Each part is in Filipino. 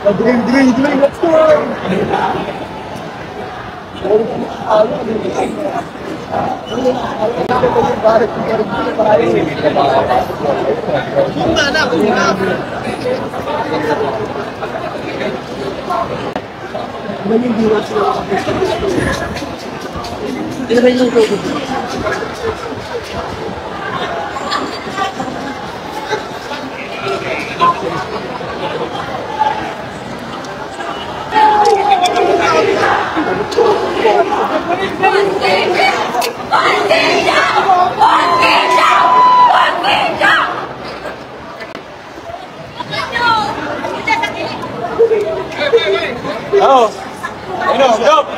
Drink, let's go! Oh, go.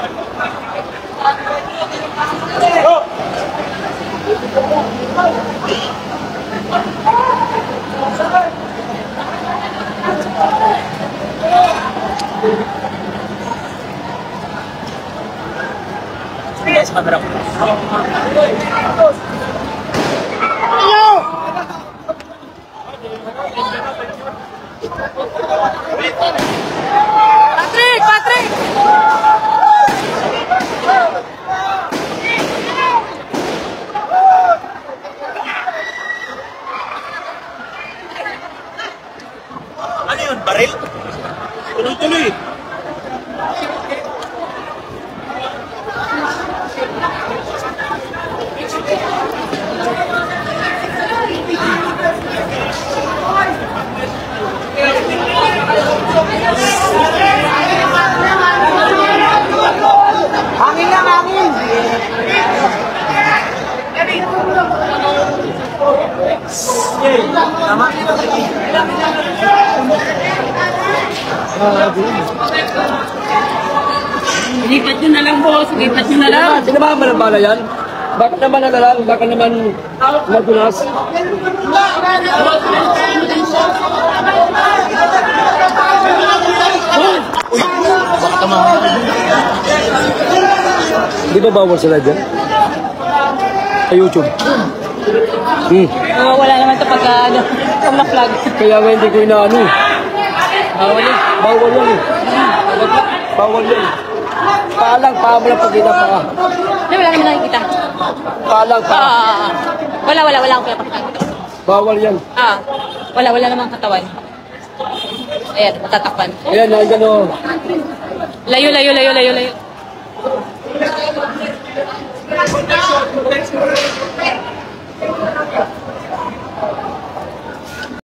Yes, camera. Patrick! Ano yun? Baril? Tuloy-tuloy. Hangin lang, hangin! Tama? Lipat nyo na lang, boss. Lipat nyo na lang. Sino ba ang malambala yan? Bakit naman nalalang? Bakit naman magulas? Bakit naman? Di ba bawal sila dyan? Sa YouTube? Wala naman ito pagka na-flag. Kaya nga hindi ko inaano eh. Bawal eh. Bawal yan eh. Bawal yan. Palang, palang pagkita pa. Wala naman nakikita. Palang, Wala akong pinapakita. bawal yan. Wala namang katawan. Ayan, matatakpan. Ayan, nandiyan o. Layo.